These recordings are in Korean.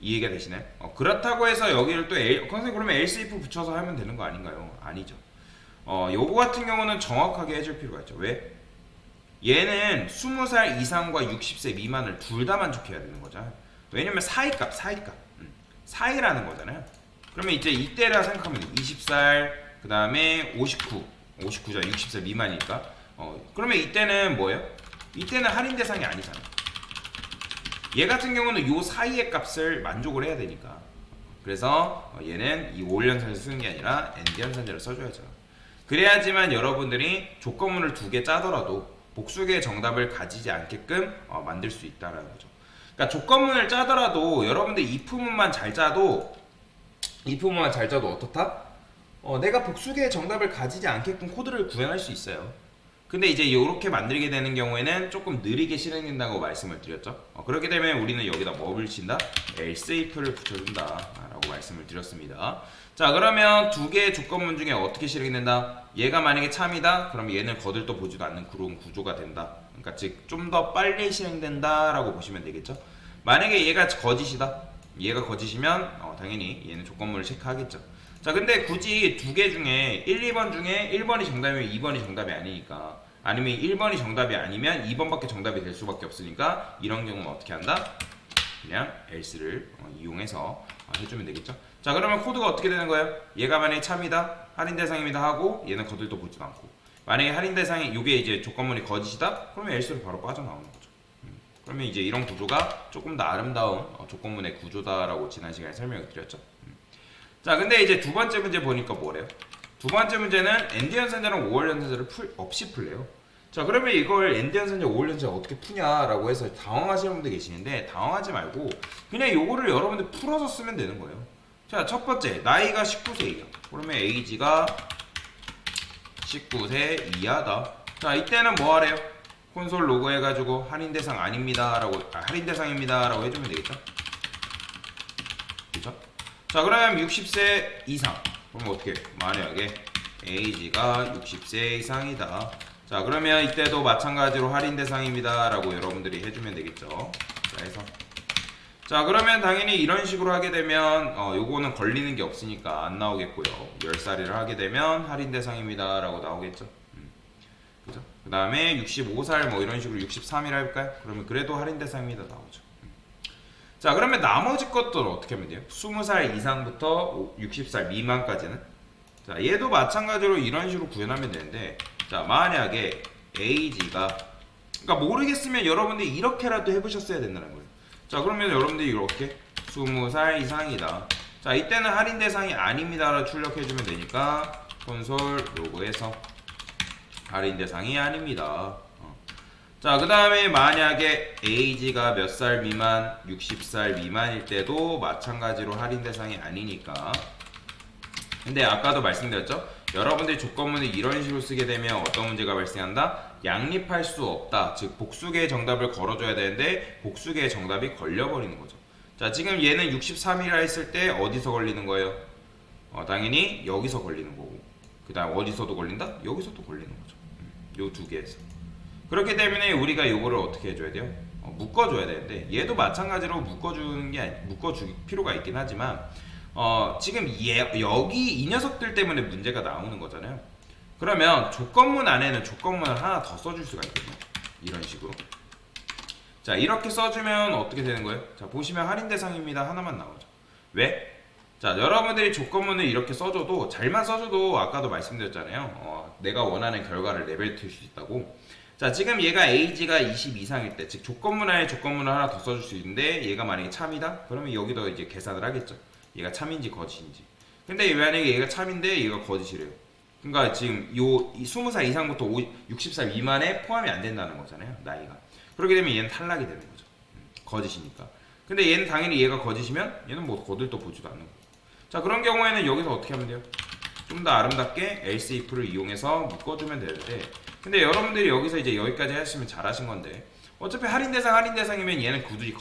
이해가 되시나요? 그렇다고 해서 여기를 또 선생님 그러면 else if 붙여서 하면 되는 거 아닌가요? 아니죠. 요거 같은 경우는 정확하게 해줄 필요가 있죠. 왜? 얘는 20살 이상과 60세 미만을 둘 다 만족해야 되는 거잖아요. 왜냐면 사이값. 사이라는 거잖아요. 그러면 이제 이때라 생각하면 20살, 그 다음에 59죠. 60세 미만이니까. 그러면 이때는 뭐예요? 이때는 할인 대상이 아니잖아요. 얘 같은 경우는 요 사이의 값을 만족을 해야 되니까. 그래서 얘는 이 올 연산을 쓰는 게 아니라 엔드 연산제를 써줘야죠. 그래야지만 여러분들이 조건문을 두 개 짜더라도 복수의 정답을 가지지 않게끔 만들 수 있다는 거죠. 그러니까 조건문을 짜더라도 여러분들 if문만 잘 짜도 어떻다? 내가 복수의 정답을 가지지 않게끔 코드를 구현할 수 있어요. 근데 이제 이렇게 만들게 되는 경우에는 조금 느리게 실행된다고 말씀을 드렸죠. 그렇게 되면 우리는 여기다 뭐를 친다? else if를 붙여준다 라고 말씀을 드렸습니다. 자, 그러면 두 개의 조건문 중에 어떻게 실행된다? 얘가 만약에 참이다? 그럼 얘는 거들떠 보지도 않는 그런 구조가 된다. 그러니까 즉 좀 더 빨리 실행된다 라고 보시면 되겠죠. 만약에 얘가 거짓이다? 얘가 거짓이면 당연히 얘는 조건문을 체크하겠죠. 자, 근데 굳이 두 개 중에 1, 2번 중에 1번이 정답이면 2번이 정답이 아니니까, 아니면 1번이 정답이 아니면 2번밖에 정답이 될 수밖에 없으니까 이런 경우는 어떻게 한다? 그냥 else를 이용해서 해주면 되겠죠. 자, 그러면 코드가 어떻게 되는 거예요? 얘가 만약에 참이다, 할인 대상입니다 하고 얘는 거들떠 보지도 않고, 만약에 할인 대상이 요게 이제 조건문이 거짓이다? 그러면 else로 바로 빠져나오는 거죠. 그러면 이제 이런 구조가 조금 더 아름다운 조건문의 구조다라고 지난 시간에 설명을 드렸죠. 자, 근데 이제 두 번째 문제 보니까 뭐래요? 두 번째 문제는 엔드 연산자랑 5월 연산자를 없이 풀래요. 자, 그러면 이걸 엔드 연산자, 5월 연산자 어떻게 푸냐라고 해서 당황하시는 분들 계시는데, 당황하지 말고 그냥 요거를 여러분들 풀어서 쓰면 되는 거예요. 자, 첫 번째, 나이가 19세이야. 그러면 에이지가 19세 이하다. 자, 이때는 뭐 하래요? 콘솔 로그 해가지고 할인 대상 아닙니다라고, 할인 대상입니다라고 해주면 되겠죠? 그죠? 자, 그러면 60세 이상. 그럼 어떻게? 만약에 에이지가 60세 이상이다. 자, 그러면 이때도 마찬가지로 할인 대상입니다 라고 여러분들이 해주면 되겠죠. 자, 해서 자, 그러면 당연히 이런 식으로 하게 되면 요거는 걸리는 게 없으니까 안 나오겠고요. 10살이를 하게 되면 할인 대상입니다 라고 나오겠죠. 그죠? 그 다음에 65살 뭐 이런 식으로 63이라 할까요? 그러면 그래도 할인 대상입니다 나오죠. 자, 그러면 나머지 것들은 어떻게 하면 돼요? 20살 이상부터 60살 미만까지는, 자, 얘도 마찬가지로 이런 식으로 구현하면 되는데, 자, 만약에 age가, 그러니까 모르겠으면 여러분들이 이렇게라도 해보셨어야 된다는 거예요. 자, 그러면 여러분들이 이렇게 20살 이상이다. 자, 이때는 할인 대상이 아닙니다라고 출력해주면 되니까 콘솔 로그에서 할인 대상이 아닙니다. 자, 그 다음에 만약에 age가 몇 살 미만, 60살 미만일 때도 마찬가지로 할인 대상이 아니니까. 근데 아까도 말씀드렸죠? 여러분들이 조건문을 이런 식으로 쓰게 되면 어떤 문제가 발생한다? 양립할 수 없다. 즉 복수계의 정답을 걸어줘야 되는데 복수계의 정답이 걸려버리는 거죠. 자, 지금 얘는 63이라 했을 때 어디서 걸리는 거예요? 당연히 여기서 걸리는 거고, 그 다음 어디서도 걸린다? 여기서도 걸리는 거죠. 요 두 개에서. 그렇기 때문에 우리가 요거를 어떻게 해줘야 돼요? 묶어줘야 되는데, 얘도 마찬가지로 묶어줄 필요가 있긴 하지만 지금 여기 이 녀석들 때문에 문제가 나오는 거잖아요. 그러면 조건문 안에는 조건문을 하나 더 써줄 수가 있거든요. 이런 식으로. 자, 이렇게 써주면 어떻게 되는 거예요? 자, 보시면 할인 대상입니다 하나만 나오죠. 왜? 자, 여러분들이 조건문을 이렇게 써줘도, 잘만 써줘도 아까도 말씀드렸잖아요. 내가 원하는 결과를 내뱉을 수 있다고. 자, 지금 얘가 age가 20 이상일 때, 즉 조건문 안에 조건문을 하나 더 써줄 수 있는데, 얘가 만약에 참이다? 그러면 여기도 이제 계산을 하겠죠. 얘가 참인지 거짓인지. 근데 만약에 얘가 참인데 얘가 거짓이래요. 그러니까 지금 요 20살 이상부터 60살 미만에 포함이 안 된다는 거잖아요, 나이가. 그렇게 되면 얘는 탈락이 되는 거죠. 거짓이니까. 근데 얘는 당연히 얘가 거짓이면 얘는 뭐 거들떠 보지도 않는 거고. 자, 그런 경우에는 여기서 어떻게 하면 돼요? 좀 더 아름답게 else if를 이용해서 묶어주면 되는데, 근데 여러분들이 여기서 이제 여기까지 하시면 잘하신 건데, 어차피 할인 대상이면 얘는 굳이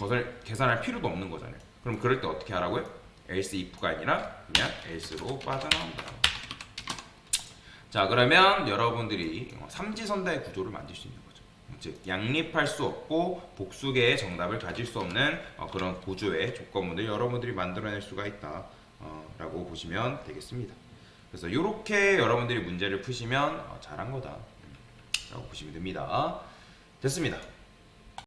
계산할 필요도 없는 거잖아요. 그럼 그럴 때 어떻게 하라고요? else if가 아니라 그냥 else로 빠져나온다. 자, 그러면 여러분들이 삼지선다의 구조를 만들 수 있는 거죠. 즉 양립할 수 없고 복수계의 정답을 가질 수 없는 그런 구조의 조건문을 여러분들이 만들어낼 수가 있다 라고 보시면 되겠습니다. 그래서 이렇게 여러분들이 문제를 푸시면 잘한 거다 라고 보시면 됩니다. 됐습니다.